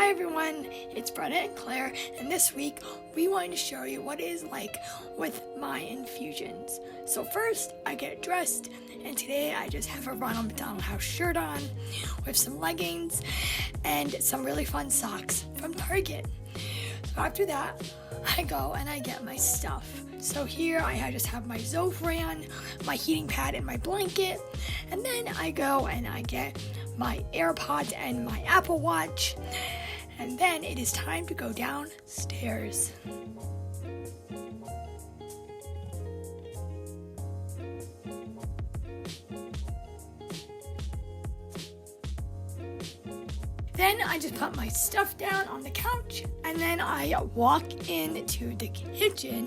Hi everyone, it's Brenna and Claire, and this week we wanted to show you what it is like with my infusions. So first, I get dressed, and today I just have a Ronald McDonald House shirt on with some leggings and some really fun socks from Target. So after that, I go and I get my stuff. So here I just have my Zofran, my heating pad, and my blanket, and then I go and I get my AirPods and my Apple Watch, and then it is time to go downstairs. Then I just put my stuff down on the couch, and then I walk into the kitchen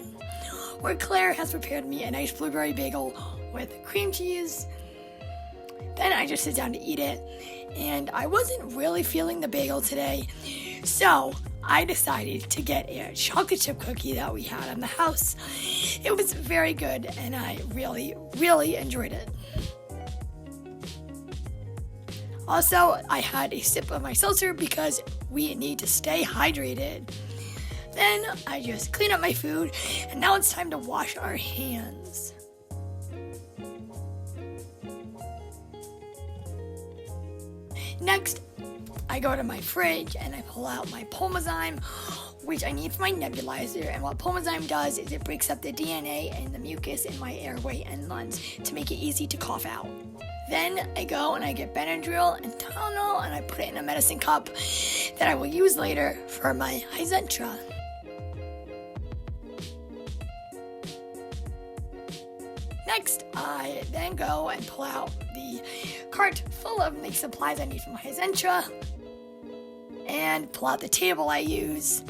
where Claire has prepared me a nice blueberry bagel with cream cheese. Then I just sit down to eat it, and I wasn't really feeling the bagel today, so I decided to get a chocolate chip cookie that we had in the house. It was very good, and I really enjoyed it. Also, I had a sip of my seltzer because we need to stay hydrated. Then I just clean up my food, and now it's time to wash our hands. Next, I go to my fridge and I pull out my Pulmozyme, which I need for my nebulizer. And what Pulmozyme does is it breaks up the DNA and the mucus in my airway and lungs to make it easy to cough out. Then I go and I get Benadryl and Tylenol, and I put it in a medicine cup that I will use later for my Hizentra. Next, I then go and pull out the cart full of the supplies I need for my Hizentra, and pull out the table I use.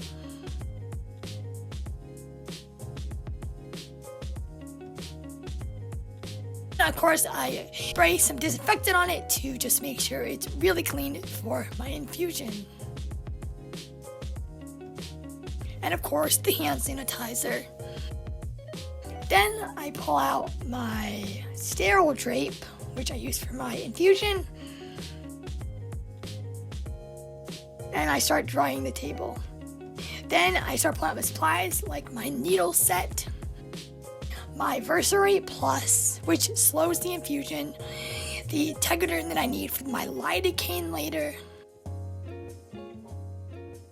And of course, I spray some disinfectant on it to just make sure it's really clean for my infusion. And of course, the hand sanitizer. Then I pull out my sterile drape, which I use for my infusion, and I start drying the table. Then I start pulling out my supplies like my needle set, my Verserate Plus, which slows the infusion, the Tegaderm that I need for my lidocaine later,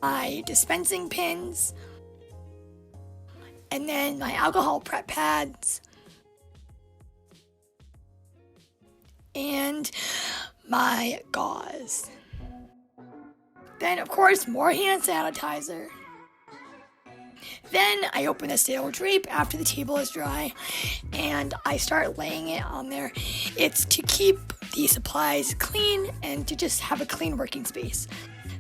my dispensing pins, and then my alcohol prep pads, and my gauze. Then, of course, more hand sanitizer. Then I open the sterile drape after the table is dry, and I start laying it on there. It's to keep the supplies clean and to just have a clean working space.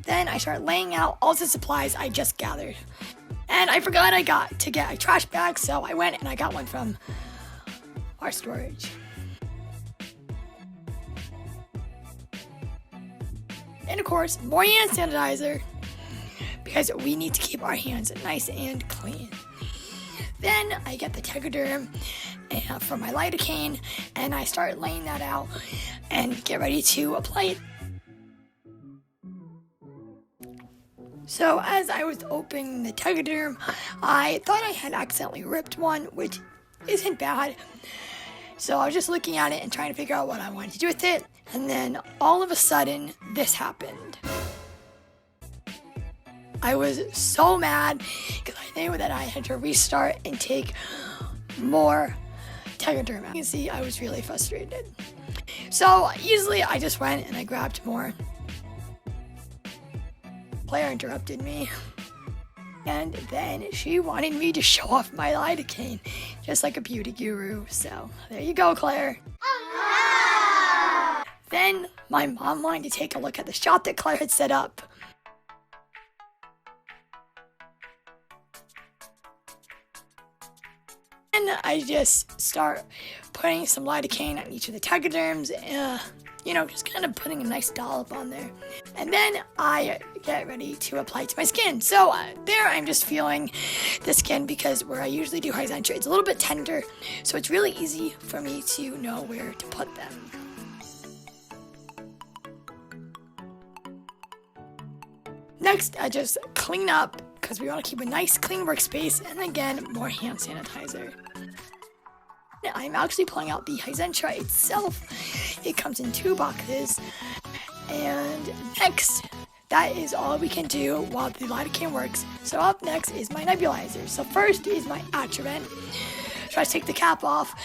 Then I start laying out all the supplies I just gathered. And I forgot I got to get a trash bag, so I went and I got one from our storage. And of course, more hand sanitizer, because we need to keep our hands nice and clean. Then I get the Tegaderm for my lidocaine, and I start laying that out and get ready to apply it. So as I was opening the Tegaderm, I thought I had accidentally ripped one, which isn't bad. So I was just looking at it and trying to figure out what I wanted to do with it. And then all of a sudden, this happened. I was so mad because I knew that I had to restart and take more Tegaderm. You can see I was really frustrated. So easily I just went and I grabbed more. Claire interrupted me, and then she wanted me to show off my lidocaine, just like a beauty guru. So there you go, Claire. Then my mom wanted to take a look at the shot that Claire had set up. And I just start putting some lidocaine on each of the Tegaderms, just kind of putting a nice dollop on there. And then I get ready to apply it to my skin. So there I'm just feeling the skin, because where I usually do Hizentra, it's a little bit tender, so it's really easy for me to know where to put them. Next, I just clean up because we want to keep a nice clean workspace, and again, more hand sanitizer. I'm actually pulling out the Hizentra itself. It comes in 2 boxes. And next, that is all we can do while the lidocaine works. So up next is my nebulizer. So first is my Attribution. So I take the cap off,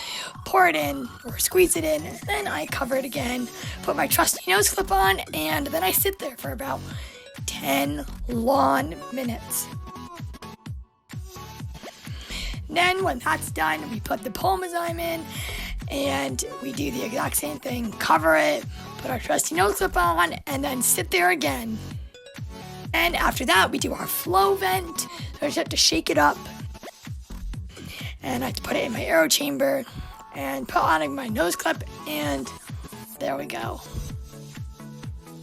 pour it in, or squeeze it in, and then I cover it again, put my trusty nose clip on, and then I sit there for about 10 long minutes. Then when that's done, we put the Pulmozyme in, and we do the exact same thing. Cover it, put our trusty nose clip on, and then sit there again. And after that, we do our flow vent. So I just have to shake it up. And I have to put it in my aero chamber and put on my nose clip, and there we go.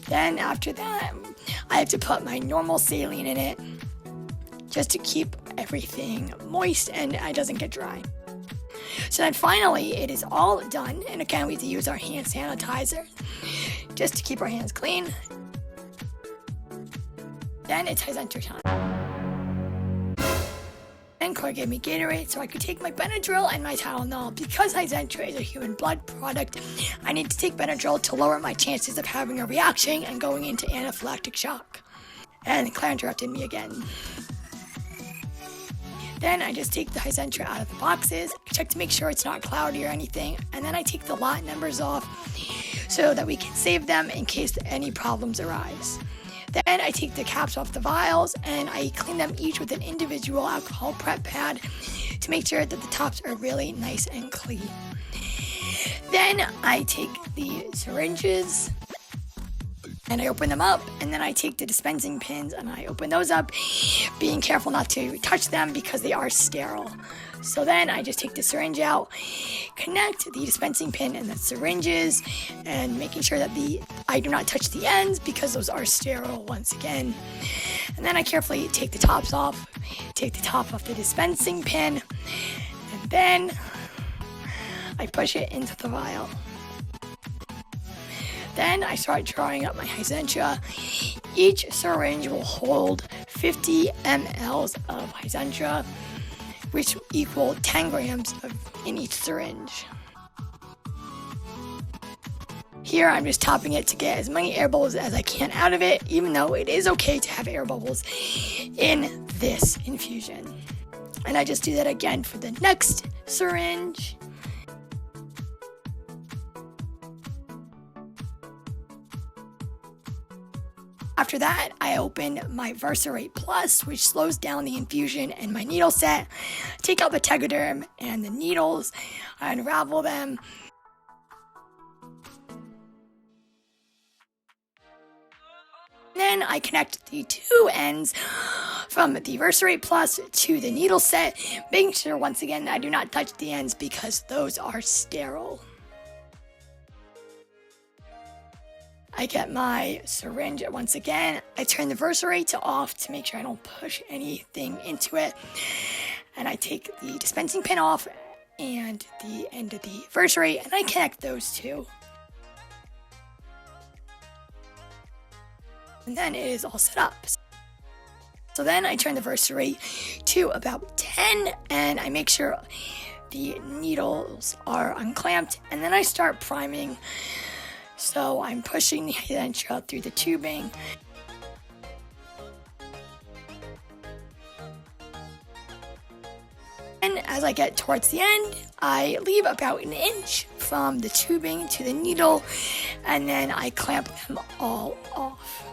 Then after that, I have to put my normal saline in it just to keep everything moist and it doesn't get dry. So then finally, it is all done. And again, we have to use our hand sanitizer just to keep our hands clean. Then it's Hizentra time. Then Corey gave me Gatorade so I could take my Benadryl and my Tylenol. Because Hizentra is a human blood product, I need to take Benadryl to lower my chances of having a reaction and going into anaphylactic shock. And Claire interrupted me again. Then I just take the Hizentra out of the boxes, check to make sure it's not cloudy or anything, and then I take the lot numbers off so that we can save them in case any problems arise. Then I take the caps off the vials and I clean them each with an individual alcohol prep pad to make sure that the tops are really nice and clean. Then I take the syringes and I open them up, and then I take the dispensing pins and I open those up, being careful not to touch them because they are sterile. So then I just take the syringe out, connect the dispensing pin and the syringes, and making sure that I do not touch the ends because those are sterile once again. And then I carefully take the tops off, take the top off the dispensing pin, and then I push it into the vial. Then I start drawing up my Hizentra. Each syringe will hold 50 mLs of Hizentra, which equal 10 grams in each syringe. Here I'm just topping it to get as many air bubbles as I can out of it, even though it is okay to have air bubbles in this infusion. And I just do that again for the next syringe. After that, I open my Versarate Plus, which slows down the infusion, and my needle set. Take out the tegaderm and the needles, I unravel them. Then I connect the 2 ends from the Versarate Plus to the needle set, making sure once again that I do not touch the ends because those are sterile. I get my syringe once again. I turn the Versarate to off to make sure I don't push anything into it. And I take the dispensing pin off and the end of the Versarate, and I connect those two. And then it is all set up. So then I turn the Versarate to about 10, and I make sure the needles are unclamped, and then I start priming. So I'm pushing the Hizentra through the tubing. And as I get towards the end, I leave about an inch from the tubing to the needle, and then I clamp them all off.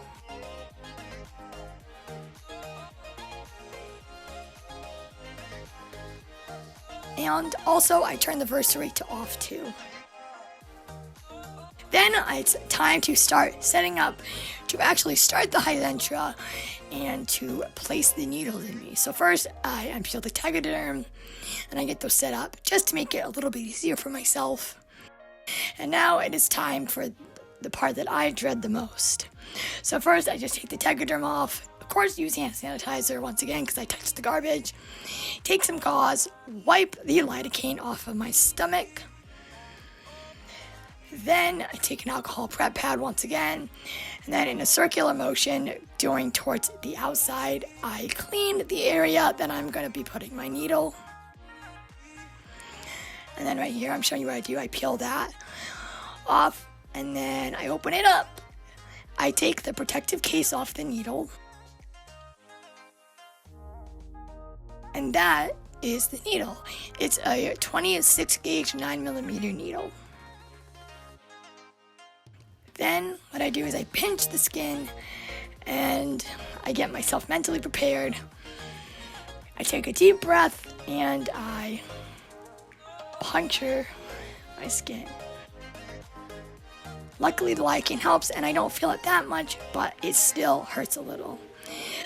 And also I turn the Versarate to off too. Then it's time to start setting up to actually start the Hizentra and to place the needles in me. So first I unpeel the tegaderm and I get those set up just to make it a little bit easier for myself. And now it is time for the part that I dread the most. So first I just take the tegaderm off. Of course, use hand sanitizer once again because I touched the garbage. Take some gauze, wipe the lidocaine off of my stomach. Then I take an alcohol prep pad once again, and then in a circular motion going towards the outside, I clean the area that I'm going to be putting my needle. And then right here, I'm showing you what I do. I peel that off, and then I open it up. I take the protective case off the needle, and that is the needle. It's a 26 gauge 9mm needle. Then what I do is I pinch the skin and I get myself mentally prepared. I take a deep breath and I puncture my skin. Luckily the lidocaine helps and I don't feel it that much, but it still hurts a little.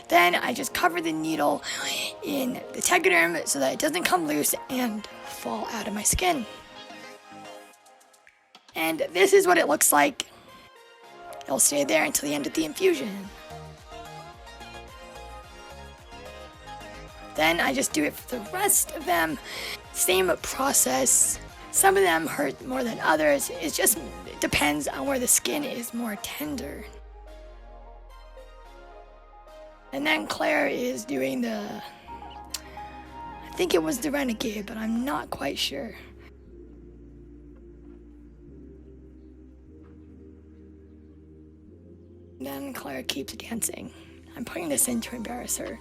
Then I just cover the needle in the tegaderm so that it doesn't come loose and fall out of my skin. And this is what it looks like. It'll stay there until the end of the infusion. Then I just do it for the rest of them. Same process. Some of them hurt more than others. It depends on where the skin is more tender. And then Claire is doing I think it was the Renegade, but I'm not quite sure. Then Claire keeps dancing. I'm putting this in to embarrass her.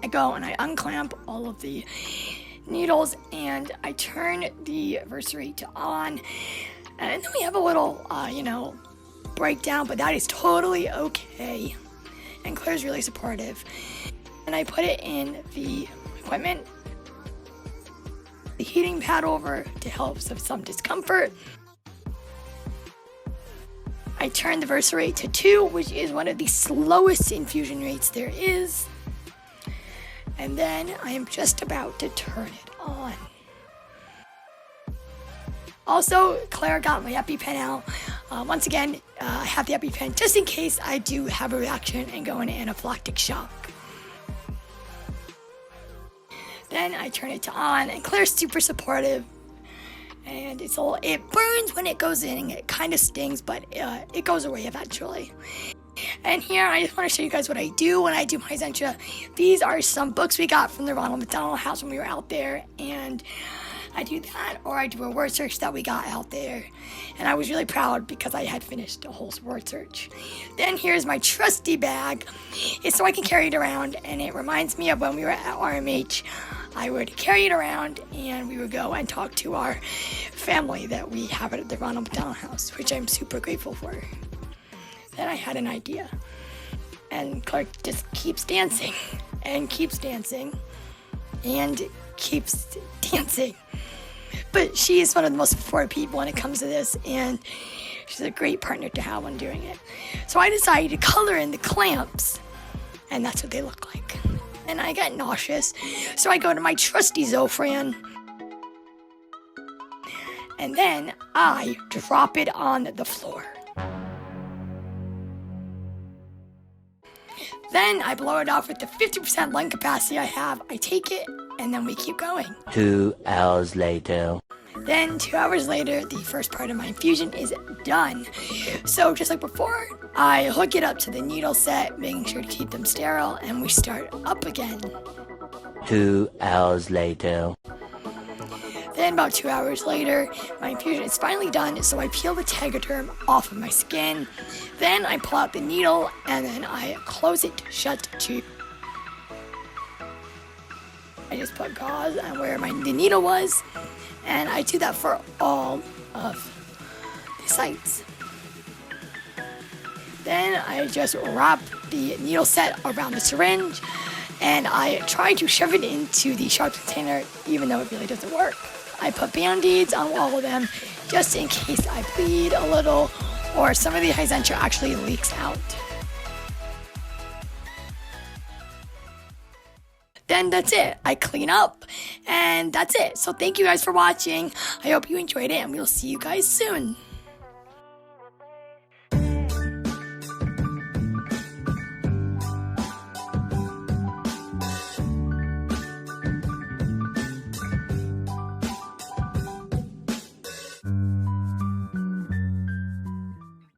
I go and I unclamp all of the needles and I turn the versary to on. And then we have a little, breakdown, but that is totally okay. And Claire's really supportive. And I put it in the equipment, the heating pad over to help with some discomfort. I turn the versary to 2, which is one of the slowest infusion rates there is. And then I am just about to turn it on. Also, Claire got my EpiPen out. Once again, I have the EpiPen just in case I do have a reaction and go into anaphylactic shock. Then I turn it to on, and Claire's super supportive. And it burns when it goes in, and it kind of stings, but it goes away eventually. And here, I just want to show you guys what I do when I do my Hizentra. These are some books we got from the Ronald McDonald House when we were out there, and I do that, or I do a word search that we got out there. And I was really proud because I had finished a whole word search. Then here's my trusty bag. It's so I can carry it around, and it reminds me of when we were at RMH. I would carry it around, and we would go and talk to our family that we have at the Ronald McDonald House, which I'm super grateful for. Then I had an idea, and Clark just keeps dancing, and keeps dancing, and keeps dancing. But she is one of the most supportive people when it comes to this, and she's a great partner to have when doing it. So I decided to color in the clamps, and that's what they look like. And I got nauseous, so I go to my trusty Zofran, and then I drop it on the floor. Then I blow it off with the 50% lung capacity I have. I take it, and then we keep going. 2 hours later. Then 2 hours later, the first part of my infusion is done. So just like before, I hook it up to the needle set, making sure to keep them sterile, and we start up again. 2 hours later. Then about 2 hours later, my infusion is finally done, so I peel the tegaderm off of my skin. Then I pull out the needle, and then I close it shut to. I just put gauze on where the needle was, and I do that for all of the sites. Then I just wrap the needle set around the syringe, and I try to shove it into the sharp container, even though it really doesn't work. I put Band-Aids on all of them, just in case I bleed a little, or some of the Hizentra actually leaks out. Then that's it. I clean up, and that's it. So thank you guys for watching. I hope you enjoyed it, and we'll see you guys soon.